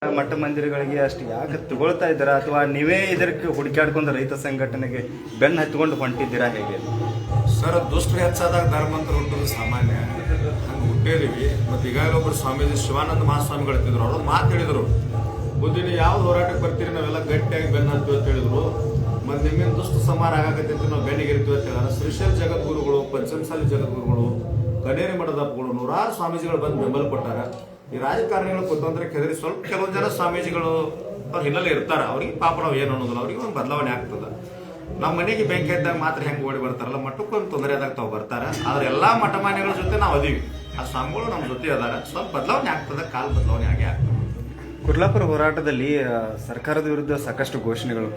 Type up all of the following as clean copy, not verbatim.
ಮಠ ಮಂದಿರಗಳಿಗೆ ಅಷ್ಟು ಯಾಕೆ ತಗೊಳ್ತಾ ಇದ್ದೀರಾ, ಅಥವಾ ನೀವೇ ಇದಕ್ಕೆ ಹುಡುಕಾಡ್ಕೊಂಡು ರೈತ ಸಂಘಟನೆಗೆ ಬೆನ್ನು ಹತ್ಕೊಂಡು ಹೊಂಟಿದ್ದೀರಾ ಹೇಗೆ? ಸರ್, ದುಷ್ಟರು ಹೆಚ್ಚಾದಾಗ ಧರ್ಮಂತರ ಹುಟ್ಟೋದು ಸಾಮಾನ್ಯ. ಹಂಗೆ ಹುಟ್ಟಿದೀವಿ. ಮತ್ತು ಈಗಾಗಲೇ ಒಬ್ಬರು ಸ್ವಾಮೀಜಿ ಶಿವಾನಂದ ಮಹಾಸ್ವಾಮಿಗಳು ಇರ್ತಿದ್ರು. ಅವರು ಮಾತು ಹೇಳಿದ್ರು, ಬುದ್ಧಿನಿ ಯಾವ್ದು ಹೋರಾಟಕ್ಕೆ ಬರ್ತೀರಿ ನಾವೆಲ್ಲ ಗಟ್ಟಿಯಾಗಿ ಬೆನ್ನು ಹತ್ತೀವಿ ಅಂತ ಹೇಳಿದ್ರು. ಮತ್ತು ನಿಮ್ಮಿಂದ ದುಷ್ಟ ಸಮಾರ ಆಗಾಕತ್ತೆ ಅಂತ ನಾವು ಬೆನ್ನಿಗಿರ್ತೀವಿ ಅಂತ ಹೇಳಿದ್ರೆ ಶ್ರೀಶೈಲ ಜಗದ್ಗುರುಗಳು, ಪಂಚಮಸಾಲಿ ಜಗದ್ಗುರುಗಳು, ಕನೇರಿ ಮಠದಪ್ಪಗಳು, ನೂರಾರು ಸ್ವಾಮೀಜಿಗಳು ಬಂದು ಬೆಂಬಲ ಕೊಟ್ಟಾರ. ಈ ರಾಜಕಾರಣಿಗಳು ಕುತಂತ್ರ ಕೆದರಿ ಸ್ವಲ್ಪ ಕೆಲವೊಂದು ಜನ ಸ್ವಾಮೀಜಿಗಳು ಅವ್ರ ಹಿನ್ನೆಲೆ ಇರ್ತಾರ. ಅವ್ರಿಗೆ ಪಾಪ ನಾವು ಏನು ಅನ್ನೋದಿಲ್ಲ, ಅವ್ರಿಗೆ ಒಂದು ಬದಲಾವಣೆ ಆಗ್ತದೆ. ನಮ್ಮ ಮನೆಗೆ ಬೆಂಕಿ ಇದ್ದಾಗ ಮಾತ್ರ ಹೆಂಗೆ ಓಡಿ ಬರ್ತಾರಲ್ಲ, ಮಠಕ್ಕೊಂದು ತೊಂದರೆ ಆದಾಗ ತಾವು ಬರ್ತಾರೆ. ಆದ್ರೆ ಎಲ್ಲಾ ಮಠಮಾನ್ಯಗಳ ಜೊತೆ ನಾವು ಅದೀವಿ. ಆ ಸ್ವಾಮಿಗಳು ನಮ್ಮ ಜೊತೆ ಅದಾರ. ಸ್ವಲ್ಪ ಬದಲಾವಣೆ ಆಗ್ತದೆ, ಕಾಲ ಬದಲಾವಣೆ ಆಗೇ ಆಗ್ತದೆ. ಕುರ್ಲಾಪುರ ಹೋರಾಟದಲ್ಲಿ ಸರ್ಕಾರದ ವಿರುದ್ಧ ಸಾಕಷ್ಟು ಘೋಷಣೆಗಳು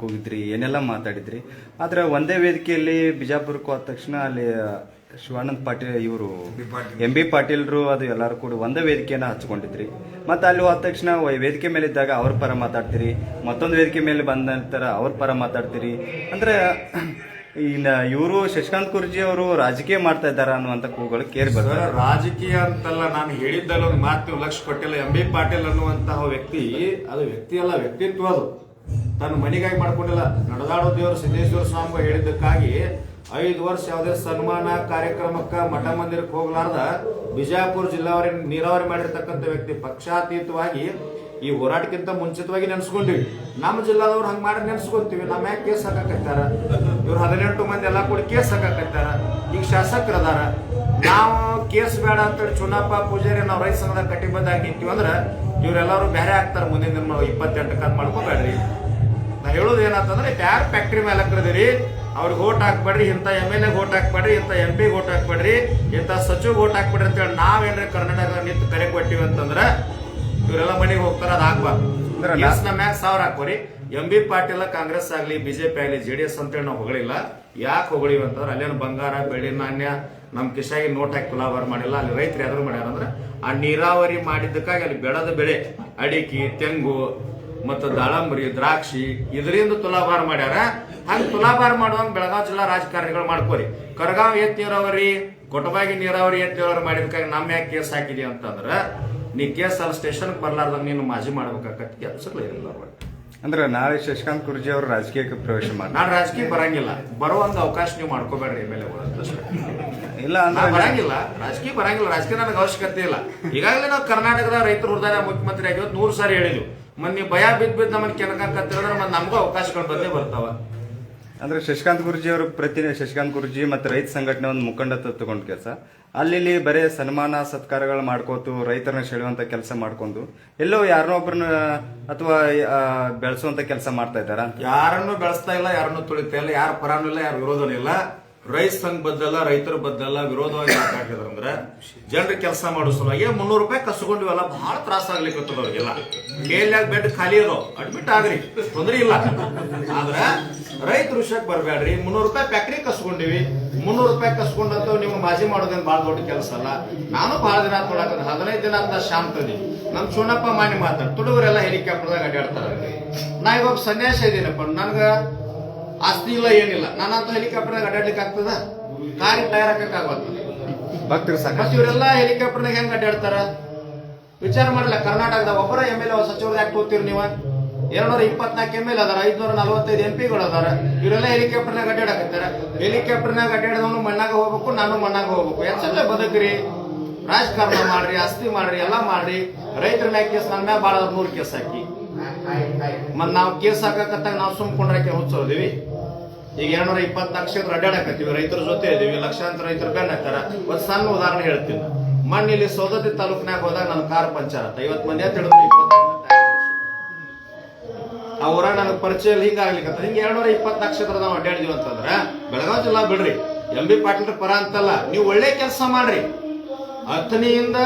ಕೂಗಿದ್ರಿ, ಏನೆಲ್ಲ ಮಾತಾಡಿದ್ರಿ. ಆದ್ರೆ ಒಂದೇ ವೇದಿಕೆಯಲ್ಲಿ ಬಿಜಾಪುರಕ್ಕೆ ಹೋದ ತಕ್ಷಣ ಅಲ್ಲಿ ಶಿವಾನಂದ ಪಾಟೀಲ್ ಇವರು MB ಪಾಟೀಲ್ರು ಅದು ಎಲ್ಲರೂ ಕೂಡ ಒಂದೇ ವೇದಿಕೆಯನ್ನ ಹಚ್ಕೊಂಡಿದ್ರಿ. ಮತ್ತೆ ಅಲ್ಲಿ ಹೋದ ತಕ್ಷಣ ವೇದಿಕೆ ಮೇಲೆ ಇದ್ದಾಗ ಅವ್ರ ಪರ ಮಾತಾಡ್ತೀರಿ, ಮತ್ತೊಂದು ವೇದಿಕೆ ಮೇಲೆ ಬಂದ ನಂತರ ಅವ್ರ ಪರ ಮಾತಾಡ್ತೀರಿ. ಅಂದ್ರೆ ಇನ್ನ ಇವರು ಶಶಿಕಾಂತ್ ಕುರ್ಜಿ ಅವರು ರಾಜಕೀಯ ಮಾಡ್ತಾ ಇದ್ದಾರ ಅನ್ನುವಂತ ಕೂಗಳು ಕೇಳಿ ಬರ್ತಾರೆ. ರಾಜಕೀಯ ಅಂತಲ್ಲ, ನಾನು ಹೇಳಿದ್ದಲ್ಲ ಒಂದು ಮಾತು ನೀವು ಲಕ್ಷ್ಯ ಕೊಟ್ಟಿಲ್ಲ. MB ಪಾಟೀಲ್ ಅನ್ನುವಂತಹ ವ್ಯಕ್ತಿ, ಅದು ವ್ಯಕ್ತಿ ಅಲ್ಲ, ವ್ಯಕ್ತಿತ್ವ. ಅದು ತನ್ನ ಮನೆಗಾಗಿ ಮಾಡ್ಕೊಂಡಿಲ್ಲ. ನಡೆದಾಡೋ ದೇವರು ಸಿದ್ದೇಶ್ವರ ಸ್ವಾಮಿ ಹೇಳಿದ್ದಕ್ಕಾಗಿ 5 ವರ್ಷ ಯಾವುದೇ ಸನ್ಮಾನ ಕಾರ್ಯಕ್ರಮಕ್ಕೆ ಮಠ ಮಂದಿರಕ್ಕೆ ಹೋಗ್ಲಾರ್ದ ಬಿಜಾಪುರ ಜಿಲ್ಲಾವರಿ ನೀರಾವರಿ ಮಾಡಿರ್ತಕ್ಕಂಥ ವ್ಯಕ್ತಿ. ಪಕ್ಷಾತೀತವಾಗಿ ಈ ಹೋರಾಟಕ್ಕಿಂತ ಮುಂಚಿತವಾಗಿ ನೆನೆಸ್ಕೊಂಡಿವಿ. ನಮ್ಮ ಜಿಲ್ಲಾದವ್ರು ಹಂಗೆ ಮಾಡಿ ನೆನೆಸ್ಕೊಂತೀವಿ. ನಮ್ಮ ಯಾಕೆ ಕೇಸ್ ಹಾಕಕತ್ತಾರ ಇವ್ರು 18 ಮಂದಿ ಎಲ್ಲ ಕೂಡ ಕೇಸ್ ಹಾಕಕತ್ತಾರ. ಈಗ ಶಾಸಕರದಾರ. ನಾವು ಕೇಸ್ ಬೇಡ ಅಂತೇಳಿ ಚುನಾಪ ಪೂಜಾರಿ ನಾವು ರೈತ ಸಂಘದಾಗ ಕಟ್ಟಿಬದ್ಧಾಗಿ ನಿಂತೀವಿ ಅಂದ್ರೆ ಇವರೆಲ್ಲರೂ ಬೇರೆ ಆಗ್ತಾರೆ. ಮುಂದಿನ ದಿನ 28 ಕಾದ್ ಮಾಡ್ಕೋಬೇಡ್ರಿ. ನಾ ಹೇಳೋದು ಏನಂತಂದ್ರೆ, ಯಾರು ಫ್ಯಾಕ್ಟ್ರಿ ಮೇಲೆ ಹಾಕಿದ್ರಿ ಅವ್ರಿಗೆ ಓಟ್ ಹಾಕ್ಬೇಡ್ರಿ, ಇಂಥ MLA ಓಟ್ ಹಾಕ್ಬೇಡ್ರಿ, ಇಂಥ MP ಓಟ್ ಹಾಕ್ಬೇಡ್ರಿ, ಇಂಥ ಸಚಿವ ಓಟ್ ಹಾಕ್ಬೇಡ್ರಿ ಅಂತೇಳಿ ನಾವೇನ್ರಿ ಕರ್ನಾಟಕ ನಿಂತು ಕರೆ ಕೊಟ್ಟಿವಿ ಅಂತಂದ್ರೆ ಇವರೆಲ್ಲ ಮನೆಗೆ ಹೋಗ್ತಾರ. ಅದು ಆಗ್ಬಾರ್ದು. ನಮ್ಮ ಮ್ಯಾಗ 1000 ಹಾಕೋರಿ. MB ಪಾಟೀಲ್ ಕಾಂಗ್ರೆಸ್ ಆಗ್ಲಿ BJP ಆಗ್ಲಿ JDS ಅಂತೇಳಿ ನಾವು ಹೊಗಳಿಲ್ಲ. ಯಾಕೆ ಹೊಗಳಿವಿ ಅಂತಂದ್ರೆ ಅಲ್ಲೇನು ಬಂಗಾರ ಬೆಳ್ಳಿ ನಾಣ್ಯ ನಮ್ ಕಿಶಾಗಿ ನೋಟ್ ಹಾಕಿ ತುಲಾಭಾರ ಮಾಡಿಲ್ಲ. ಅಲ್ಲಿ ರೈತರು ಯಾರು ಮಾಡ್ಯಾರ ಅಂದ್ರೆ ಆ ನೀರಾವರಿ ಮಾಡಿದ್ದಕ್ಕಾಗಿ ಅಲ್ಲಿ ಬೆಳೆದ ಬೆಳೆ ಅಡಿಕೆ, ತೆಂಗು ಮತ್ತು ದಾಳಂಬರಿ, ದ್ರಾಕ್ಷಿ ಇದರಿಂದ ತುಲಾಭಾರ ಮಾಡ್ಯಾರ. ಹಂಗೆ ತುಲಾಭಾರ ಮಾಡುವಂಗ ಬೆಳಗಾವಿ ಜಿಲ್ಲಾ ರಾಜಕಾರಣಿಗಳು ಮಾಡ್ಕೋರಿ. ಕರಗಾವ್ ಏತ್ ನೀರಾವರಿ, ಕೊಟಬಾಗಿ ನೀರಾವರಿ ಏತ್ ನೀರಾವರಿ ಮಾಡಿದಕ್ಕಾಗಿ ನಮ್ಮ ಯಾಕೆ ಕೇಸ್ ಹಾಕಿದಿ ಅಂತಂದ್ರ ನೀ ಕೇಸ್ ಅಲ್ಲಿ ಸ್ಟೇಷನ್ಗೆ ಬರ್ಲಾರ್ದಾಗ ನೀನು ಮಾಜಿ ಮಾಡ್ಬೇಕಾಗತ್ತೆ. ಕೆಲಸಗಳು ಇರಲಿಲ್ಲ. ಅಂದ್ರೆ ನಾಳೆ ಶಶಿಕಾಂತ್ ಕುರ್ಜಿ ಅವರು ರಾಜಕೀಯಕ್ಕೆ ಪ್ರವೇಶ ಮಾಡಿ ನಾನು ರಾಜಕೀಯ ಬರಂಗಿಲ್ಲ. ಬರುವಂತ ಅವಕಾಶ ನೀವು ಮಾಡ್ಕೋಬೇಡ್ರಿ. MLA ಇಲ್ಲ ಅಂದ್ರೆ ಬರಂಗಿಲ್ಲ, ರಾಜಕೀಯ ಬರಂಗಿಲ್ಲ. ರಾಜಕೀಯ ನನಗೆ ಅವಶ್ಯಕತೆ ಇಲ್ಲ. ಈಗಾಗಲೇ ನಾವು ಕರ್ನಾಟಕದ ರೈತರ ಹೃದಯ ಮುಖ್ಯಮಂತ್ರಿ ಆಗಿವತ್ತು 100 ಸಾರಿ ಹೇಳಿದ್ವಿ. ಮೊನ್ನೆ ಭಯ ಬಿದ್ದು ನಮ್ಮನ್ನ ಕೆಣಕತ್ತಿದ್ರೆ ಮತ್ತೆ ನಮಗೂ ಅವಕಾಶಗಳು ಬಂದೇ ಬರ್ತಾವ. ಅಂದ್ರೆ ಶಶಿಕಾಂತ್ ಗುರೂಜಿ ಅವರು ಶಶಿಕಾಂತ್ ಗುರೂಜಿ ಮತ್ತೆ ರೈತ ಸಂಘಟನೆ ಒಂದು ಮುಖಂಡತ್ವ ತಗೊಂಡ್ ಕೆಲಸ ಅಲ್ಲಿ ಬರೇ ಸನ್ಮಾನ ಸತ್ಕಾರಗಳು ಮಾಡ್ಕೋತು ರೈತರನ್ನ ಸೆಳೆಯುವಂತ ಕೆಲಸ ಮಾಡ್ಕೊಂಡು ಎಲ್ಲೋ ಯಾರನ್ನೋ ಒಬ್ಬರನ್ನ ಅಥವಾ ಬೆಳೆಸುವಂತ ಕೆಲಸ ಮಾಡ್ತಾ ಇದ್ದಾರ. ಯಾರನ್ನು ಬೆಳೆಸ್ತಾ ಇಲ್ಲ, ಯಾರನ್ನು ತುಳಿತಾ ಇಲ್ಲ, ಯಾರ ಪರಾನೂ ಇಲ್ಲ, ಯಾರ ವಿರೋಧನೂ ಇಲ್ಲ. ರೈತ ಸಂಘ ಬದ್ದಲ್ಲ, ರೈತರ ಬದ್ದಲ್ಲ, ವಿರೋಧವಾಗಿ ಮಾತಾಡಿದ್ರು ಅಂದ್ರೆ ಜನರಿಗೆ ಕೆಲಸ ಮಾಡೋ ಸಲುವಾಗಿ 300 ರೂಪಾಯಿ ಕಸ್ಕೊಂಡಿವಲ್ಲ, ಬಹಳ ತ್ರಾಸ ಆಗ್ಲಿಕ್ಕೆ ಅವ್ರಿಗೆಲ್ಲ. ಕೇಳ್ಯಾಗ ಬೆಡ್ ಖಾಲಿ ಅದಾವ, ಅಡ್ಮಿಟ್ ಆಗ್ರಿ, ತೊಂದ್ರೆ ಇಲ್ಲ. ಆದ್ರೆ ರೈತರ ವಿಷಯಕ್ಕೆ ಬರಬೇಡ್ರಿ. 300 ರೂಪಾಯಿ ಫ್ಯಾಕ್ಟ್ರಿ ಕಸ್ಕೊಂಡಿವಿ. 300 ರೂಪಾಯಿ ಕಸ್ಕೊಂಡಂತ ನೀವು ಮಾಜಿ ಮಾಡೋದೇನು ಬಹಳ ದೊಡ್ಡ ಕೆಲಸ ಅಲ್ಲ. ನಾನು ಬಹಳ ದಿನ ನೋಡಕ 15 ದಿನ ಅಂತ ಶಾಂತದಿ ನಮ್ ಚುನಪ್ಪ ಮಾನಿ ಮಾತಾಡ್ ತುಡುಗರೆಲ್ಲ ಹೆಲಿಕಾಪ್ಟರ್ದಾಗ ಅಡ್ಡಾಡ್ತಾರ. ನಾ ಇವಾಗ ಸನ್ಯಾಸ ಇದೀನಪ್ಪ, ನನ್ಗ ಆಸ್ತಿ ಇಲ್ಲ, ಏನಿಲ್ಲ. ನಾನಂತ ಹೆಲಿಕಾಪ್ಟರ್ನಾಗ ಅಡ್ಡಾಡ್ಲಿಕ್ಕೆ ಆಗ್ತದ? ಕಾರಿ ಟೈರ್ ಹಾಕಕ್ಕಾಗತ್ತದ? ಭಕ್ತರು ಸಾಕಷ್ಟು ಇವರೆಲ್ಲ ಹೆಲಿಕಾಪ್ಟರ್ನಾಗ ಹೆಂಗ್ ಅಡ್ಡಾಡ್ತಾರ ವಿಚಾರ ಮಾಡಲ್ಲ. ಕರ್ನಾಟಕದಾಗ ಒಬ್ಬರ MLA ಸಚಿವರು ಯಾಕೆ ಹೋಗ್ತೀರಿ ನೀವು? 224 MLA ಅದಾರ, 545 MP ಅದಾರ. ಇವರೆಲ್ಲ ಹೆಲಿಕಾಪ್ಟರ್ನಾಗ ಅಡ್ಡಾಡಕತ್ತಾರ. ಹೆಲಿಕಾಪ್ಟರ್ನಾಗ ಅಡ್ಡಾಡದವನು ಮಣ್ಣಾಗ ಹೋಗ್ಬೇಕು, ನಾನು ಮಣ್ಣಾಗ ಹೋಗ್ಬೇಕು. ಎಚ್ಚಲ್ಲೇ ಬದುಕ್ರಿ, ರಾಜಕಾರಣ ಮಾಡ್ರಿ, ಆಸ್ತಿ ಮಾಡ್ರಿ, ಎಲ್ಲಾ ಮಾಡ್ರಿ. ರೈತರ ಮ್ಯಾಗ ಕೇಸ್ ನನ್ನ ಮ್ಯಾಗ ಬಾಳ 100 ಕೇಸ್ ಹಾಕಿ ಮತ್ ನಾವು ಕೇಸ್ ಹಾಕಕತ್ತಾಗ ನಾವು ಸುಮ್ಕೊಂಡ್ರಕ್ಕೆ ಹುಚ್ಚೋದಿವಿ. ಈಗ 224 ಕ್ಷೇತ್ರ ಅಡ್ಡಾಡಕತ್ತೀವಿ, ರೈತರ ಜೊತೆ ಇದೀವಿ, ಲಕ್ಷಾಂತರ ರೈತರು ಬೆನ್ನ ಹಾಕ್ತಾರ. ಒಂದ್ ಸಣ್ಣ ಉದಾಹರಣೆ ಹೇಳ್ತೀನಿ. ಮಣ್ಣು ಇಲ್ಲಿ ಸೌದತ್ತಿ ತಾಲೂಕಿನಾಗ ಹೋದಾಗ ನನ್ನ ಕಾರ್ ಪಂಚರ್ ಆತ. 50 ಮಂದಿ ಅಂತ ಹೇಳಿದ್ರು, 20 ಆ ಊರಾಗ ನನಗೆ ಪರಿಚಯ ಹಿಂಗಾಗ್ಲಿಕ್ಕೆ ಹಿಂಗೆ 224 ಕ್ಷೇತ್ರ ನಾವು ಅಡ್ಡಾಡಿದೀವಿ ಅಂತಂದ್ರ ಬೆಳಗಾವಿ ಜಿಲ್ಲಾ ಬಿಡ್ರಿ. MB ಪಾಟೀಲ್ ಪರ ಅಂತಲ್ಲ, ನೀವು ಒಳ್ಳೆ ಕೆಲಸ ಮಾಡ್ರಿ. ಅಥಣಿಯಿಂದ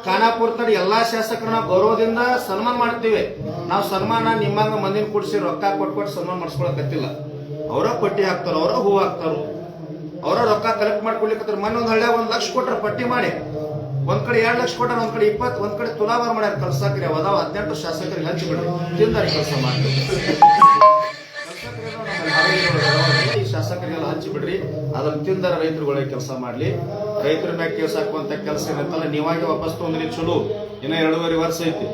ಖಾನಾಪುರ ತಡ ಎಲ್ಲಾ ಶಾಸಕರನ್ನ ಗೌರವದಿಂದ ಸನ್ಮಾನ ಮಾಡ್ತೀವಿ. ನಾವು ಸನ್ಮಾನ ನಿಮ್ಮಂಗ ಮಂದಿನ ಕೂಡಿಸಿ ರೊಕ್ಕ ಕೊಟ್ಕೊಟ್ಟು ಸನ್ಮಾನ ಮಾಡಿಸ್ಕೊಳಕತ್ತಿಲ್ಲ. ಅವರ ಪಟ್ಟಿ ಹಾಕ್ತಾರ, ಅವರ ಹೂ ಹಾಕ್ತಾರ, ಅವರ ರೊಕ್ಕ ಕಲೆಕ್ಟ್ ಮಾಡ್ಕೊಡ್ಲಿಕ್ಕೆ. ಮೊನ್ನೆ ಒಂದ್ ಹಳ್ಳಿಯಾಗ 1 ಲಕ್ಷ ಕೊಟ್ರ ಪಟ್ಟಿ ಮಾಡಿ. ಒಂದ್ ಕಡೆ 2 ಲಕ್ಷ ಕೊಟ್ಟಾರ, ಒಂದ್ ಕಡೆ 20, ಒಂದ್ ಕಡೆ ತುಲಾಭಾರ ಮಾಡ್ಯಾರ. ಕಲ್ಸಾಕ್ರಿ ಅದಾವ 18 ಶಾಸಕರಿಗೆ ಹಂಚಿ ಬಿಡ್ರಿ, ತಿಂದಾರಿ ಕೆಲಸ ಮಾಡ್ತೀವಿ. ಈ ಶಾಸಕರಿಗೆಲ್ಲ ಹಂಚಿ ಬಿಡ್ರಿ, ಅದನ್ನ ತಿಂದರ ರೈತರುಗಳಿಗೆ ಕೆಲಸ ಮಾಡ್ಲಿ. ರೈತರ ಮ್ಯಾಗ ಕೇಸ್ ಹಾಕುವಂತ ಕೆಲಸ ಏನಂತಲ್ಲ, ನೀವಾಗಿ ವಾಪಸ್ ತೊಂದ್ರಿ. ಚಲೋ, ಇನ್ನ 2.5 ವರ್ಷ ಐತಿ.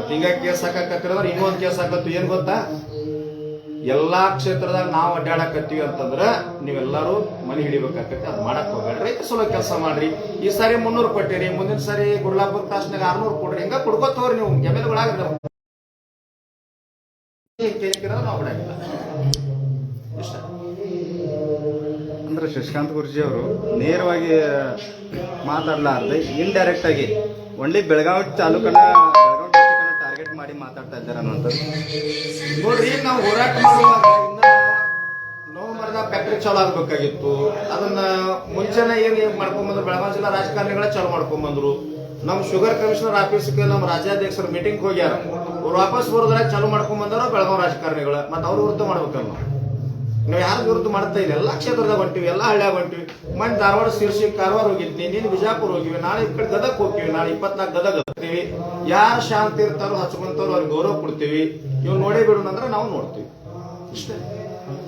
ಮತ್ತೆ ಹಿಂಗ ಕೇಸ್ ಹಾಕಕತ್ತಿರೋದ್ರೆ ಇನ್ನೊಂದು ಕೇಸ್ ಹಾಕತ್ತು ಏನ್ ಗೊತ್ತಾ, ಎಲ್ಲಾ ಕ್ಷೇತ್ರದಾಗ ನಾವು ಅಡ್ಡಾಡಕತ್ತೀವಿ ಅಂತಂದ್ರ ನೀವೆಲ್ಲರೂ ಮನೆ ಹಿಡಿಬೇಕಾಗತ್ತೆ. ಅದ್ ಮಾಡಕ್ ಹೋಗ್ಬೇಡ್ರಿ, ರೈತ ಸಲುವಾಗಿ ಕೆಲಸ ಮಾಡ್ರಿ. ಈ ಸಾರಿ 300 ಕೊಟ್ಟಿರಿ, ಮುಂದಿನ ಸಾರಿ ಗುರ್ಲಾಪುರ ತಾಸ್ನಾಗ 600 ಕೊಡ್ರಿ, ಹಿಂಗ ಕೊಡ್ಕೋತ ಹೋಗ್ರಿ. ನೀವು ಎಮ್ಮೆಲ್ಗಳಾಗ್ರಿ ನಾವು ಬಿಡಂಗಿಲ್ಲ. ಇಷ್ಟ ಅಂದ್ರೆ ಶಶಿಕಾಂತ್ ಗುರೂಜಿ ಅವರು ನೇರವಾಗಿ ಮಾತಾಡ್ಲಾರ್ದೆ ಇಂಡೈರೆಕ್ಟ್ ಆಗಿ ಒನ್ಲಿ ಬೆಳಗಾವಿ ತಾಲೂಕನ್ನ ಟಾರ್ಗೆಟ್ ಮಾಡಿ ಮಾತಾಡ್ತಾ ಇದ್ದಾರೆ ಅನ್ನುವಂಥದ್ದು. ನೋಡ್ರಿ, ನಾವು ಹೋರಾಟ ಮಾಡುವಾಗ ನವೆಂಬರ್ದಾಗ ಫ್ಯಾಕ್ಟ್ರಿ ಚಾಲು ಆಗ್ಬೇಕಾಗಿತ್ತು. ಅದನ್ನ ಮುಂಚೆನೆ ಏನ್ ಮಾಡ್ಕೊಂಡ್ಬಂದ್ರು, ಬೆಳಗಾವಿ ಜಿಲ್ಲಾ ರಾಜಕಾರಣಿಗಳ ಚಾಲು ಮಾಡ್ಕೊಂಡ್ಬಂದ್ರು. ನಮ್ ಶುಗರ್ ಕಮಿಷನರ್ ಆಫೀಸ್ಗೆ ನಮ್ಮ ರಾಜ್ಯಾಧ್ಯಕ್ಷರು ಮೀಟಿಂಗ್ ಹೋಗ್ಯಾರ. ಅವ್ರು ವಾಪಸ್ ಬರೋದ್ರಾಗ ಚಾಲು ಮಾಡ್ಕೊಂಡ್ ಬಂದಾರ ಬೆಳಗಾವಿ ರಾಜಕಾರಣಿಗಳು. ಮತ್ತೆ ಅವ್ರ ವಿರುದ್ಧ ಮಾಡ್ಬೇಕಲ್ಲ ನಾವು ಯಾರ ವಿರುದ್ಧ ಮಾಡ್ತಾ ಇಲ್ಲ. ಎಲ್ಲಾ ಕ್ಷೇತ್ರದಾಗ ಹೊಂಟಿವಿ, ಎಲ್ಲಾ ಹಳ್ಳಿಯಾಗ ಹೊಂಟಿವಿ. ಮನ್ ಧಾರವಾಡ, ಶಿರ್ಸಿ, ಕಾರವಾರ ಹೋಗಿದ್ನಿ, ನೀನು ಬಿಜಾಪುರ ಹೋಗಿವಿ, ನಾಳೆ ಈ ಕಡೆ ಗದಗ್ ಹೋಗ್ತೀವಿ, ನಾಳೆ 24 ಗದಗ್ ಹೋಗ್ತೀವಿ. ಯಾರು ಶಾಂತಿ ಇರ್ತಾರೋ ಹಚ್ಕೊಂತಾರೋ ಅವ್ರಿಗೆ ಗೌರವ ಕೊಡ್ತೀವಿ. ಇವ್ ನೋಡೇ ಬಿಡೋಣ ಅಂದ್ರೆ ನಾವು ನೋಡ್ತೀವಿ. ಇಷ್ಟೇ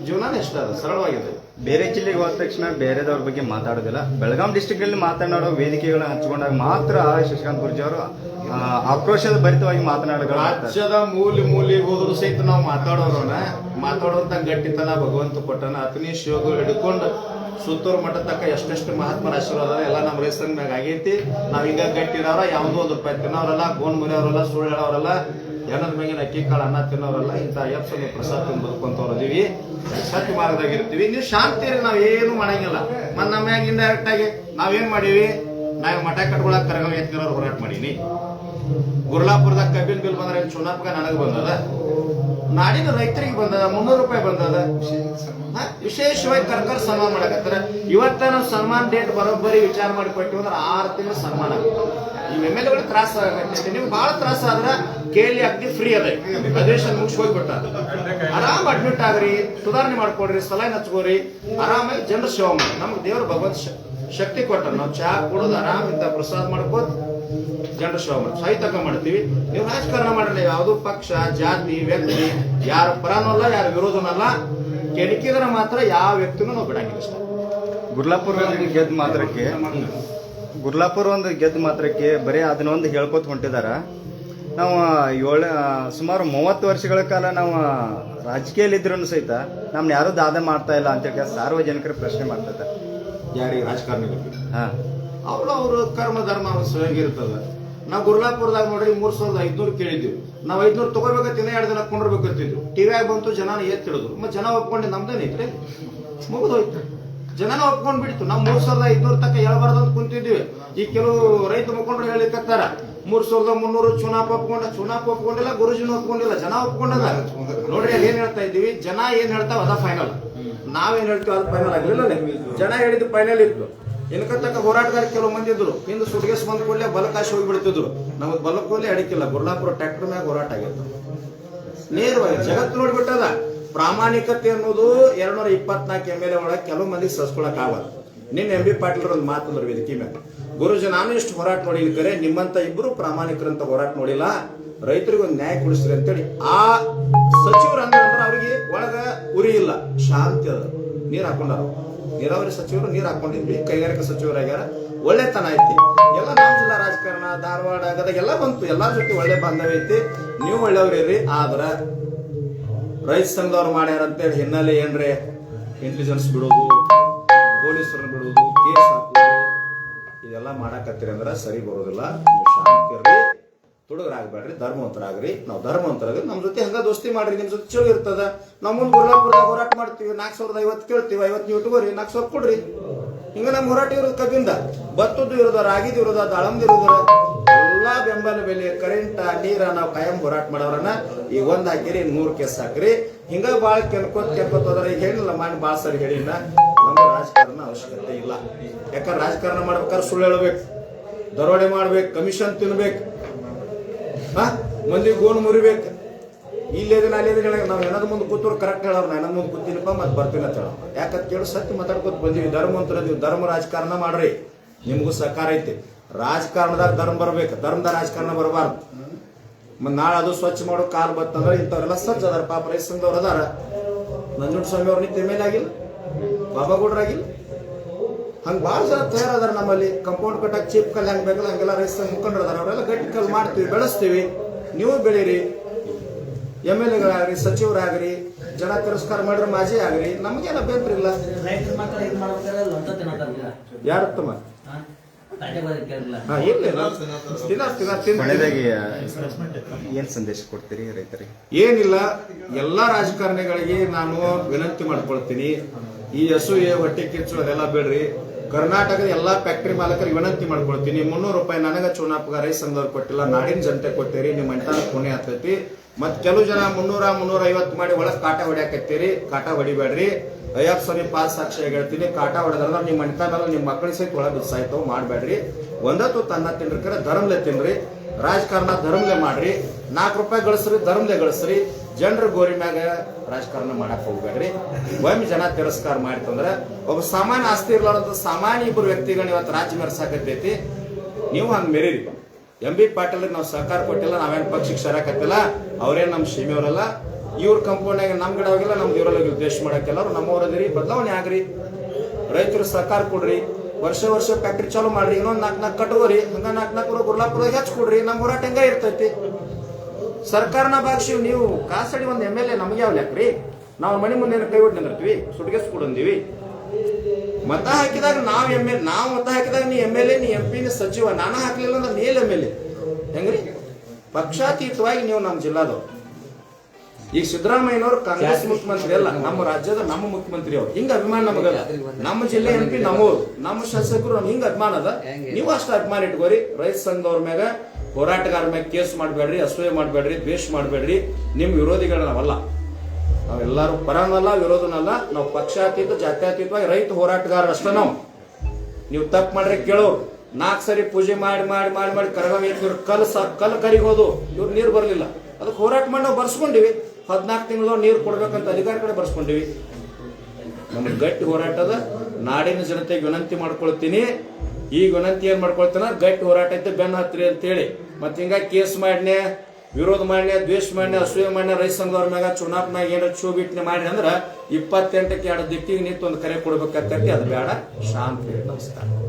ಜೀವನಾನೇ ಇಷ್ಟ, ಅದು ಸರಳವಾಗಿದೆ. ಬೇರೆ ಜಿಲ್ಲೆಗೆ ಹೋದ ತಕ್ಷಣ ಬೇರೆದವ್ರ ಬಗ್ಗೆ ಮಾತಾಡೋದಿಲ್ಲ. ಬೆಳಗಾಂ ಡಿಸ್ಟಿಕ್ ಅಲ್ಲಿ ಮಾತನಾಡೋ ವೇದಿಕೆಗಳನ್ನ ಹಂಚಿಕೊಂಡಾಗ ಮಾತ್ರ ಶಶಿಕಾಂತ್ ಗುರೂಜಿ ಅವರು ಆಕ್ರೋಶದ ಭರಿತವಾಗಿ ಮಾತನಾಡೋದು. ರಾಜ್ಯದ ಮೂಲಿ ಹೋದ್ರು ಸಹಿತ ನಾವು ಮಾತಾಡುವಂತ ಗಟ್ಟಿತನ ಭಗವಂತ ಕೊಟ್ಟನ. ಅತನಿ ಶಿವಗಳು ಹಿಡ್ಕೊಂಡು ಸುತ್ತೂರು ಮಠ ತಕ್ಕ ಎಷ್ಟೆಷ್ಟು ಮಹಾತ್ಮರ ಆಶೀರ್ವಾದ ಎಲ್ಲ ನಮ್ಮ ರೈತನ ಮ್ಯಾಗ ಆಗೈತಿ. ನಾವ್ ಹಿಂಗ ಗಟ್ಟಿರೋರ ಯಾವುದೋ 1 ರೂಪಾಯಿ ತಿನ್ನೋರಲ್ಲ, ಗೋನ್ ಮುರಿಯೋರಲ್ಲ, ಸುಳ್ಳು ಹೇಳೋರಲ್ಲ, ಜನದ ಮೇಗಿನ ಅಕ್ಕಿ ಕಾಳು ಅನ್ನ ತಿನ್ನೋರಲ್ಲ. ಇಂಥ ಎಪ್ಸನ್ನು ಪ್ರಸಾದ ತಿಂದು ಬದುಕೊಂತವ್ರು ಅದೀವಿ, ಸತ್ಯ ಮಾರ್ಗದಾಗ ಇರ್ತೀವಿ. ನೀವು ಶಾಂತಿ ಇರಿ, ನಾವ್ ಏನು ಮಾಡಂಗಿಲ್ಲ. ಮತ್ ನಮ್ಮ ಮ್ಯಾಗ ಇಂಡೈರೆಕ್ಟ್ ಆಗಿ ನಾವೇನ್ ಮಾಡೀವಿ, ನಾವ್ ಮಠ ಕಟ್ಕೊಳಕ್ ಕರಗಲ್ ಎತ್ತಿರೋರು ಹೋರಾಟ ಮಾಡೀನಿ. ಗುರ್ಲಾಪುರದಾಗ ಕಬ್ಬಿನ ಬಿಲ್ ಬಂದ್ರೆ ಚುನಾಪಕ ನನಗೆ ಬಂದದ, ನಾಡಿನ ರೈತರಿಗೆ ಬಂದದ, 300 ರೂಪಾಯಿ ಬಂದದ. ವಿಶೇಷವಾಗಿ ಕರ್ಕರ್ ಸನ್ಮಾನ ಮಾಡಕತ್ತಾರ. ಇವತ್ತ ನಾವು ಸನ್ಮಾನ ಡೇಟ್ ಬರೋಬ್ಬರಿ ವಿಚಾರ ಮಾಡಿ ಕೊಟ್ಟಿವಿ ಅಂದ್ರೆ 6 ತಿಂಗಳು ಸನ್ಮಾನ ಆಗುತ್ತೆ. ಈ ಎಮ್ಮೆಲ್ಗಳು ತ್ರಾಸ ಆಗತ್ತೆ. ನಿಮ್ಗೆ ಬಹಳ ತ್ರಾಸ ಆದ್ರೆ ಕೇಳಿ ಅಗ್ದಿ ಫ್ರೀ ಅದ, ಅಧಿವೇಶನ ಮುಗಿಸಿ ಹೋಗ್ಬಿಟ್ಟ. ಆರಾಮ್ ಅಡ್ಮಿಟ್ ಆಗ್ರಿ, ಸುಧಾರಣೆ ಮಾಡ್ಕೊಡ್ರಿ, ಸಲಹೆ ಹಚ್ಕೋರಿ, ಆರಾಮಾಗಿ ಜನರ ಸೇವೆ ಮಾಡಿ. ನಮ್ಗೆ ದೇವ್ರ ಭಗವಂತ ಶಕ್ತಿ ಕೊಟ್ಟ. ನಾವು ಚಹಾ ಕುಡಿದು ಆರಾಮ್ ಇಂತ ಪ್ರಸಾದ ಮಾಡ್ಕೋತ ಜನರ ಸೇವೆ ಮಾಡಿ ಸಾಹಿತ್ಯಕ ಮಾಡ್ತೀವಿ. ನೀವು ರಾಜಕಾರಣ ಮಾಡಲ್ಲ, ಯಾವ್ದು ಪಕ್ಷ, ಜಾತಿ, ವ್ಯಕ್ತಿ ಯಾರ ಪರನೂ ಅಲ್ಲ, ಯಾರ ವಿರೋಧನಲ್ಲ. ಕೆಣಕಿದ್ರೆ ಮಾತ್ರ ಯಾವ ವ್ಯಕ್ತಿನೂ ನಾವು ಬಿಡಂಗಿಲ್ಲ. ಇಷ್ಟ ಗುರ್ಲಾಪುರ ಒಂದು ಗೆದ್ದ ಮಾತ್ರಕ್ಕೆ ಬರೀ ಅದನ್ನೊಂದು ಹೇಳ್ಕೊತ ಹೊಂಟಿದಾರ. ನಾವು ಸುಮಾರು 30 ವರ್ಷಗಳ ಕಾಲ ನಾವು ರಾಜಕೀಯದಲ್ಲಿ ಇದ್ರೂ ಸಹಿತ ನಮ್ನ ಯಾರು ದಾದ ಮಾಡ್ತಾ ಇಲ್ಲ ಅಂತೇಳಿ ಸಾರ್ವಜನಿಕರ ಪ್ರಶ್ನೆ ಮಾಡ್ತಾ ಇದ್ದಾರೆ. ಯಾರಿಗೆ ರಾಜಕಾರಣಿಗಳು ಅವ್ರ ಕರ್ಮ ಧರ್ಮ ಇರ್ತದ. ನಾವು ಗುರ್ಲಾಪುರದಾಗ ನೋಡ್ರಿ 3500 ಕೇಳಿದ್ವಿ. ನಾವು 500 ತಗೋಬೇಕಂತ 2 ದಿನ ಕೊಂಡಿರ್ಬೇಕಂತಿದ್ವಿ. ಟಿವಿಯಾಗ ಬಂತು, ಜನ ಎತ್ತಿಡಿದ್ರು. ಮತ್ತೆ ಜನ ಒಪ್ಕೊಂಡು ನಮ್ದೇನೈತ್ರಿ, ಮುಗಿದೋಯ್ತು. ಜನನ ಒಪ್ಕೊಂಡ್ ಬಿಡ್ತು. ನಾವು 3500 ತಕ್ಕ ಹೇಳ್ಬಾರ್ದು ಅಂತ ಕುಂತಿದ್ವಿ. ಈ ಕೆಲವು ರೈತ ಮುಖಂಡರು ಹೇಳಿಕತ್ತಾರ 3300 ಚುನಾಪ ಒಪ್ಕೊಂಡಿಲ್ಲ, ಗುರುಜಿನ ಒಪ್ಕೊಂಡಿಲ್ಲ, ಜನ ಒಪ್ಕೊಂಡದ. ನೋಡ್ರಿ ಅಲ್ಲಿ ಏನ್ ಹೇಳ್ತಾ ಇದ್ದೀವಿ, ಜನ ಏನ್ ಹೇಳ್ತಾವ ಅದ ಫೈನಲ್, ನಾವೇನ್ ಹೇಳ್ತೀವಿ ಅದು ಫೈನಲ್ ಆಗಿಲ್ಲ. ಜನ ಹೇಳಿದ್ದು ಫೈನಲ್ ಇತ್ತು. ಇನ್ಕತ್ತಕ್ಕ ಹೋರಾಟಗಾರ ಕೆಲವು ಮಂದಿ ಇದ್ರು, ಹಿಂದೆ ಸುಟ್ಗೇಸ್ ಬಂದ ಕೂಡಲೇ ಬಲಕಾಶಿ ಹೋಗಿ ಬಿಡ್ತಿದ್ರು. ನಮಗ್ ಬಲಕೋಲೆ ಅಡಿಕಿಲ್ಲ. ಗುರ್ಲಾಪುರ ಟ್ರ್ಯಾಕ್ಟರ್ ಮ್ಯಾಗ ಹೋರಾಟ ಆಗಿತ್ತು. ನೇರವಾಗಿ ಜಗತ್ತು ನೋಡ್ಬಿಟ್ಟದ. ಪ್ರಾಮಾಣಿಕತೆ ಅನ್ನೋದು 224 MLA ಒಳಗೆ ಕೆಲವು ಮಂದಿ ಸಸ್ಕೊಳಕ್ ಆಗಲ್ಲ. ನಿನ್ನ MB ಪಾಟೀಲ್ ಒಂದು ಮಾತಂದ್ರ ವೇದಿಕೆ ಮ್ಯಾಗ, ಗುರುಜಿ ನಾನು ಎಷ್ಟು ಹೋರಾಟ ನೋಡಿಲ್ಲ, ಕರೆ ನಿಮ್ಮಂತ ಇಬ್ರು ಪ್ರಾಮಾಣಿಕರಂತ ಹೋರಾಟ ನೋಡಿಲ್ಲ, ರೈತರಿಗೆ ಒಂದು ನ್ಯಾಯ ಕೊಡಿಸ್ರಿ ಅಂತೇಳಿ ಆ ಸಚಿವರು ಅಂದ್ರೆ ಅವ್ರಿಗೆ ಒಳಗ ಉರಿ ಇಲ್ಲ, ಶಾಂತಿ ಅದ. ನೀರ್ ಹಾಕೊಂಡಾರ, ನೀರಾವರಿ ಸಚಿವರು ನೀರ್ ಹಾಕೊಂಡಿದ್ವಿ, ಕೈಗಾರಿಕಾ ಸಚಿವರಾಗ್ಯಾರ, ಒಳ್ಳೆತನ ಐತಿ. ಎಲ್ಲ ನಮ್ಮ ಜಿಲ್ಲಾ ರಾಜಕಾರಣ ಧಾರವಾಡ ಗದಗ ಎಲ್ಲ ಬಂತು, ಎಲ್ಲಾರ ಜೊತೆ ಒಳ್ಳೆ ಬಾಂಧವ್ಯ ಐತಿ. ನೀವು ಒಳ್ಳೆಯವ್ರಿ. ಆದ್ರ ರೈತ ಸಂಘದವ್ರು ಮಾಡ್ಯಾರ ಅಂತೇಳಿ ಹಿನ್ನೆಲೆ ಏನ್ರೆ ಇಂಟೆಲಿಜೆನ್ಸ್ ಬಿಡೋದು, ಪೊಲೀಸರನ್ನ ಬಿಡೋದು, ಕೇಸ್ ಹಾಕೋದು, ಇದೆಲ್ಲ ಮಾಡಕತ್ತೀರಿ ಅಂದ್ರೆ ಸರಿ ಬರೋದಿಲ್ಲ. ನೀವು ಶಾಂತಿ ಇರ್ರಿ, ತುಡುಗರಾಗ್ಬೇಡ್ರಿ, ಧರ್ಮವಂತರಾಗ್ರಿ. ನಾವು ಧರ್ಮವಂತರಾಗ್ರಿ, ನಮ್ ಜೊತೆ ಹಂಗ ದೋಸ್ತಿ ಮಾಡ್ರಿ, ನಿಮ್ ಜೊತೆ ಚಲೋ ಇರ್ತದ. ನಾವು ಮುಂದೆ ಗುರ್ಲಾಪುರದಾಗ ಹೋರಾಟ ಮಾಡ್ತೀವಿ, 4050 ಕೇಳ್ತೀವಿ, 50 ನೀವು ಇಟ್ಕೋರಿ, 4000 ಕೊಡ್ರಿ. ಹಿಂಗ ನಮ್ ಹೋರಾಟ ಇರೋದು ಕಬ್ಬಿಂದ, ಭತ್ತದ್ದು ಇರೋದ, ರಾಗಿದು ಇರೋದ, ದಾಳಂದು ಇರೋದ, ಎಲ್ಲಾ ಬೆಂಬಲ ಬೆಲೆ, ಕರೆಂಟ್, ನೀರ ನಾವು ಕಾಯಂ ಹೋರಾಟ ಮಾಡೋರನ್ನ ಈಗ 1 ಹಾಕಿರಿ, 100 ಕೇಸ್ ಹಾಕ್ರಿ. ಹಿಂಗ ಬಾಳ ಕೆನ್ಕೋತ್ ಹೋದ್ರ ಈಗ ಹೇಳಿಲ್ಲ, ಮಾಡಿ ಬಾಳ ಸರಿ ಹೇಳಿಲ್ಲ. ನಮ್ಗೆ ರಾಜಕಾರಣ ಅವಶ್ಯಕತೆ ಇಲ್ಲ. ಯಾಕಂದ್ರೆ ರಾಜಕಾರಣ ಮಾಡ್ಬೇಕಾದ್ರೆ ಸುಳ್ಳು ಹೇಳ್ಬೇಕು, ದರೋಡೆ ಮಾಡ್ಬೇಕು, ಕಮಿಷನ್ ತಿನ್ಬೇಕು, ಮಂದಿ ಗೋಣ್ ಮುರಿಬೇಕು. ಇಲ್ಲೇದಿನ ಅಲ್ಲೇದಿನ ನಾವು ಏನದ ಮುಂದೆ ಕೂತವ್ರು ಕರೆಕ್ಟ್ ಹೇಳೋರು, ನಾನು ಮುಂದೆ ಕೂತೀನಪ್ಪ ಮತ್ತೆ ಬರ್ತೀನಿ ಅಂತ ಹೇಳೋ. ಯಾಕಂತ ಕೇಳಿ ಸತ್ಯ ಮಾತಾಡ್ಕೊತ ಬಂದೀವಿ. ಧರ್ಮವಂತರ ನೀವು ಧರ್ಮ ರಾಜಕಾರಣ ಮಾಡ್ರಿ, ನಿಮಗೂ ಸಹಕಾರ ಐತಿ. ರಾಜಕಾರಣದಾಗ ಧರ್ಮ ಬರ್ಬೇಕು, ಧರ್ಮದ ರಾಜಕಾರಣ ಬರಬಾರ್ದು. ನಾಳೆ ಅದು ಸ್ವಚ್ಛ ಮಾಡೋ ಕಾಲ್ ಬತ್ತಂದ್ರೆ ಇಂಥವ್ರೆಲ್ಲ ಸಜ್ಜ ಅದಾರ. ಪಾಪ ರೈತ ಸಂಘದವ್ರು ಅದಾರ. ನಂಜುಂಡಸ್ವಾಮಿ ಅವ್ರ ನಿತ್ಯ ಮೇಲೆ ಆಗಿಲ್ಲ, ಬಾಬಾಗೌಡ್ರಾಗಿಲ್ಲ, ಹಂಗ ಬಾಳ ಜನ ತಯಾರದಾರ. ನಮ್ಮಲ್ಲಿ ಕಂಪೌಂಡ್ ಕಟ್ಟಕ್ ಚೀಪ್ ಕಲ್ ಹೆಂಗ್ ಬೇಕಲ್ಲ ಹಂಗೆಲ್ಲ ರೈತ ಮುಖಂಡರು ಅದಾರ. ಅವರೆಲ್ಲ ಗಟ್ಟಿ ಕಲ್ ಮಾಡ್ತೀವಿ, ಬೆಳೆಸ್ತೀವಿ. ನೀವು ಬೆಳೀರಿ, MLA-ಗಳಾಗ್ರಿ, ಸಚಿವರಾಗ್ರಿ, ಜನ ತಿರಸ್ಕಾರ ಮಾಡ್ರಿ, ಮಾಜಿ ಆಗ್ರಿ, ನಮ್ಗೇನು ಅಭ್ಯಂತರ ಇಲ್ಲ. ಯಾರತ್ತಮ್ಮ ಕೊನೆಯದಾಗಿ ಏನ್ ಸಂದೇಶ ಕೊಡ್ತೀರಿ ರೈತರಿಗೆ? ಏನಿಲ್ಲ, ಎಲ್ಲಾ ರಾಜಕಾರಣಿಗಳಿಗೆ ನಾನು ವಿನಂತಿ ಮಾಡ್ಕೊಳ್ತೀನಿ, ಈ ಅಸೂಯೆ ಹೊಟ್ಟೆ ಕಿಚ್ಚು ಅದೆಲ್ಲ ಬೇಡ್ರಿ. ಕರ್ನಾಟಕದ ಎಲ್ಲಾ ಫ್ಯಾಕ್ಟರಿ ಮಾಲಕರಿಗೆ ವಿನಂತಿ ಮಾಡ್ಕೊಳ್ತೀನಿ, 300 ರೂಪಾಯಿ ನನಗ ಚುನಾವ್ ಪಗಾರ ರೈತ ಸಂಘದವ್ರು ಕೊಟ್ಟಿಲ್ಲ, ನಾಡಿನ ಜನತೆ ಕೊಟ್ಟಿರಿ, ನಿಮ್ಮ ಅಂತಾನ ಪುಣ್ಯ ಆಗ್ತೈತಿ. ಮತ್ ಕೆಲವು ಜನ 300, 350 ಮಾಡಿ ಒಳಗ್ ಕಾಟ ಹೊಡ್ಯಾಕತ್ತೀರಿ, ಕಾಟ ಹೊಡಿಬೇಡ್ರಿ. ಅಯ್ಯಪ್ಪ ಸ್ವಾಮಿ ಪಾಸ್ ಸಾಕ್ಷಿಯಾಗಿ ಹೇಳ್ತೀನಿ, ಕಾಟ ಹೊಡೆದ್ರ ನಿಮ್ಮ ಅಂತಾನಲ್ಲ ನಿಮ್ಮ ಮಕ್ಕಳ ಸಹಿತ ಒಳಗ್ ಸಾಯ್ತಾವ್ ಮಾಡ್ಬೇಡ್ರಿ. ಒಂದತ್ತು ತನ್ನ ತಿನ್ರಿ, ಕರೆ ಧರ್ಮಲೆ ತಿನ್ರಿ, ರಾಜಕಾರಣ ಧರ್ಮಲೆ ಮಾಡ್ರಿ. 4 ರೂಪಾಯಿ ಗಳಿಸ್ರಿ, ಧರ್ಮಲೆ ಗಳಿಸ್ರಿ. ಜನರ ಗೋರಿ ಮ್ಯಾಗ ರಾಜಕಾರಣ ಮಾಡಕ್ ಹೋಗ್ಬೇಡ್ರಿ. ಒಮ್ಮೆ ಜನ ತಿರಸ್ಕಾರ ಮಾಡಿತಂದ್ರ ಒಬ್ಬ ಸಾಮಾನ್ಯ ಆಸ್ತಿ ಇರ್ಲಾರ್ದ ಸಾಮಾನ್ಯ ಇಬ್ಬರು ವ್ಯಕ್ತಿಗಳನ್ನ ಇವತ್ತು ರಾಜ್ಯ ಮೆರೆಸಾಕತ್ತೈತಿ. ನೀವು ಹಂಗ ಮೆರೀರಿ. MB ಪಾಟೀಲ್ ನಾವು ಸಹಕಾರ ಕೊಟ್ಟಿಲ್ಲ, ನಾವೇನ್ ಪಕ್ಷಕ್ಕೆ ಸೇರಾಕತ್ತಿಲ್ಲ, ಅವ್ರೇನ್ ನಮ್ ಸೀಮೆಯವರಲ್ಲ. ಇವ್ರ ಕಂಪೌಂಡ್ನಾಗ ನಮ್ ಗಿಡ ಹೋಗಿಲ್ಲ, ನಮ್ದು ಇವರಲ್ಲಿ ಉದ್ದೇಶ ಮಾಡಕ್ಕೆಲ್ಲ ನಮ್ಮವ್ರದಿರಿ, ಬದಲಾವಣೆ ಆಗ್ರಿ. ರೈತರು ಸಹಕಾರ ಕೊಡ್ರಿ, ವರ್ಷ ಫ್ಯಾಕ್ಟ್ರಿ ಚಾಲು ಮಾಡ್ರಿ, ಇನ್ನೊಂದ್ 4 ಕಟ್ಕೋರಿ, ಹಂಗ 4 ಗುರ್ಲಾಪುರದಾಗ ಹೆಚ್ಚ ಕೊಡ್ರಿ. ನಮ್ ಹೋರಾಟ ಹೆಂಗ ಇರ್ತೈತಿ. ಸರ್ಕಾರನ ಭಾಗಿಸಿ ನೀವು ಕಾಸಡಿ ಒಂದ್ MLA ನಮ್ಗೆ ಯಾವ ಲೆಕ್ರಿ? ನಾವು ಮನೆ ಮುಂದೆ ಕೈ ಒಟ್ಟು ನಿಂದಿರ್ತೀವಿ, ಸುಟ್ಗೆಸ್ ಕೊಡಂದೀವಿ. ಮತ ಹಾಕಿದಾಗ ನಾವು ಮತ ಹಾಕಿದಾಗ ನೀ MLA, ನೀ MP, ನೀ ಸಚಿವ, ನಾನು ಹಾಕ್ಲಿಲ್ಲ ಅಂದ್ರೆ ನೀಲ್ MLA ಹೆಂಗ್ರಿ? ಪಕ್ಷಾತೀತವಾಗಿ ನೀವು ನಮ್ಮ ಜಿಲ್ಲಾದವ್ರು. ಈಗ ಸಿದ್ದರಾಮಯ್ಯನವರು ಕಾಂಗ್ರೆಸ್ ಮುಖ್ಯಮಂತ್ರಿ ಅಲ್ಲ, ನಮ್ಮ ರಾಜ್ಯದ ನಮ್ಮ ಮುಖ್ಯಮಂತ್ರಿ ಅವ್ರು. ಹಿಂಗ ಅಭಿಮಾನ ನಮಗಲ್ಲ. ನಮ್ಮ ಜಿಲ್ಲೆ MP ನಮ್ಮೂರು, ನಮ್ಮ ಶಾಸಕರು ಹಿಂಗ ಅಭಿಮಾನ ಅದ. ನೀವು ಅಷ್ಟು ಅಭಿಮಾನ ಇಟ್ಕೋರಿ. ರೈತ ಸಂಘದವ್ರ ಮ್ಯಾಗ, ಹೋರಾಟಗಾರ ಮ್ಯಾಗ ಕೇಸ್ ಮಾಡ್ಬೇಡ್ರಿ, ಅಸೂಯೆ ಮಾಡ್ಬೇಡ್ರಿ, ದ್ವೇಷ ಮಾಡ್ಬೇಡ್ರಿ. ನಿಮ್ ವಿರೋಧಿಗಳ ನಾವಲ್ಲ, ನಾವೆಲ್ಲರೂ ಪರನಲ್ಲ, ವಿರೋಧನಲ್ಲ. ನಾವು ಪಕ್ಷಾತೀತ, ಜಾತ್ಯತೀತವಾಗಿ ರೈತ ಹೋರಾಟಗಾರ ಅಷ್ಟ. ನೀವು ತಪ್ಪು ಮಾಡ್ರೆ ಕೇಳೋರು. 4 ಸರಿ ಪೂಜೆ ಮಾಡಿ ಕರಗಾವಿ ಕಲ್ಲು ಕರಿಗೋದು, ಇವ್ರು ನೀರು ಬರಲಿಲ್ಲ. ಅದಕ್ಕೆ ಹೋರಾಟ ಮಾಡಿ ನಾವು ಬರ್ಸ್ಕೊಂಡಿವಿ. 14 ತಿಂಗಳು ನೀರು ಕೊಡ್ಬೇಕಂತ ಅಧಿಕಾರಿ ಕಡೆ ಬರ್ಸ್ಕೊಂಡಿವಿ. ನಮ್ಗೆ ಗಟ್ಟಿ ಹೋರಾಟದ ನಾಡಿನ ಜನತೆಗೆ ವಿನಂತಿ ಮಾಡ್ಕೊಳ್ತೀನಿ. ಈಗ ವಿನಂತಿ ಏನ್ ಮಾಡ್ಕೊಳ್ತಾನ, ಗಟ್ಟಿ ಹೋರಾಟ ಐತೆ, ಬೆನ್ನ ಹತ್ರಿ ಅಂತೇಳಿ. ಮತ್ ಹಿಂಗ ಕೇಸ್ ಮಾಡ್ನೆ, ವಿರೋಧ ಮಾಡ್ನೆ, ದ್ವೇಷ ಮಾಡ್ನೆ, ಅಸೂಯೆ ಮಾಡ್ನೆ, ರೈತ ಸಂಘದವ್ರ ಮ್ಯಾಗ ಚುನಾವಣೆಗೆ ಏನಾರ ಚೂಬಿಟ್ನೆ ಮಾಡಿ ಅಂದ್ರ 28ಕ್ಕೆ 2 ದಿಕ್ಕಿಗೆ ನಿಂತು ಒಂದು ಕರೆ ಕೊಡ್ಬೇಕಾಗ್ತೈತಿ. ಅದು ಬೇಡ. ಶಾಂತಿ. ನಮಸ್ಕಾರ.